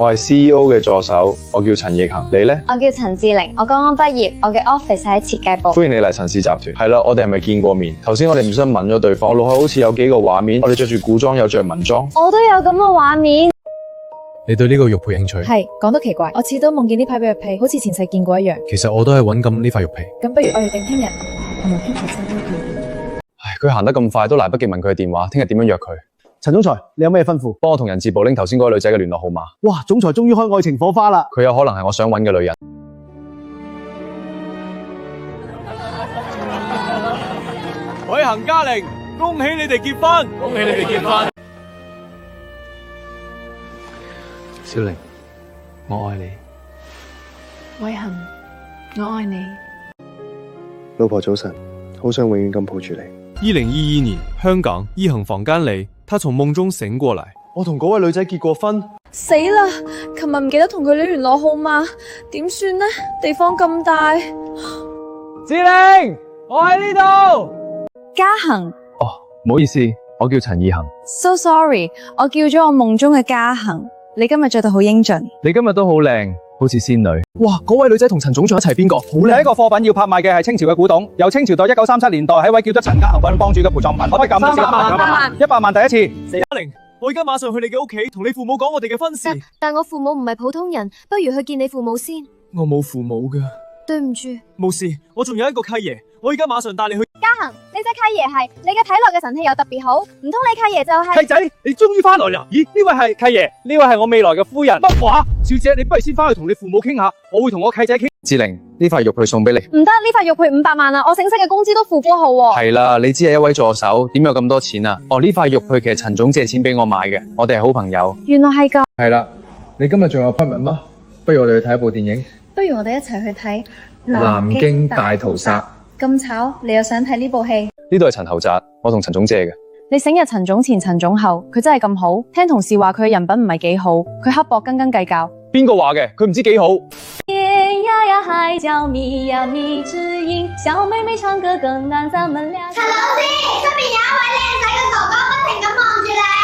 我係 CEO 嘅助手，我叫陳奕恒。你呢？我叫陳志玲，我剛剛畢業，我嘅 office 喺設計部。歡迎你嚟陳氏集團。係啦，我哋係咪見過面？頭先我哋唔小心吻咗對方，我腦海好似有幾個畫面，我哋着住古裝，有着文裝。我都有咁嘅畫面。你對呢個玉佩興趣？係，講得奇怪，我次都夢見呢塊玉佩，好似前世見過一樣。其實我都係揾緊呢塊玉佩。咁不如我哋定聽日，我們傾談新呢片。唉，佢行得咁快，都來不及問佢嘅電話，聽日點樣約佢？陳總裁，你有咩吩咐？幫我同人事部拎頭先嗰個女仔嘅聯絡號碼。哇，總裁終於開愛情火花啦！佢有可能係我想揾嘅女人。偉恒嘉玲，恭喜你哋結婚！恭喜你哋結婚！小玲，我愛你。偉恒，我愛你。老婆早晨，好想永遠咁抱住你。2022年香港一恒房間裏，他從夢中醒過來。我同嗰位女仔結過婚。死啦！琴日唔記得同佢聯絡號碼，點算呢？地方咁大。志玲，我喺呢度。嘉恒哦，唔好意思，我叫陳義恒。 ，so sorry，我叫咗我夢中嘅嘉恒。你今日着到好英俊。你今日都好靚，好似仙女。哇，嗰位女仔同陳總裁一齊邊個？好第一個貨品要拍賣嘅係清朝嘅古董，由清朝到1937年代喺位叫做陳家恒幫主嘅陪葬品，可不可以撳100萬第一次。嘉玲，我而家馬上去你嘅屋企，同你父母講我哋嘅婚事。但我父母唔係普通人，不如去見你父母先。我冇父母噶。對唔住。冇事，我仲有一個契爺，我而家馬上帶你去。嘉恒，你隻契爺係你嘅睇落嘅神氣又特別好，唔通你契爺就係？契仔，你終於翻來啦！咦，呢位係契爺，呢位係我未來嘅夫人。乜話？小姐，你不如先翻去同你父母傾下，我會同我契仔傾。志玲，呢塊玉佩送俾你。唔得，呢塊玉佩500萬啊！我醒息嘅工資都付過號喎。係啦，你只係一位助手，點有咁多錢啊？哦，呢塊玉佩其實陳總借錢俾我買嘅，我哋係好朋友。原來係咁。係啦，你今日仲有 appointment嗎？不如我哋去睇一部電影。不如我哋一齊去睇《南京大屠殺》。咁巧，你又想睇呢部戲？呢度係陳侯宅，我同陳總借嘅。你醒日陳總前陳總後，佢真係咁好？聽同事話佢嘅人品唔係幾好，佢刻薄斤斤計較。邊個話嘅？佢唔知幾好。天涯呀海角咪呀咪之音，小妹妹唱歌更難，咱們倆。陳老師，出邊有一位靚仔嘅哥哥不停咁望住你。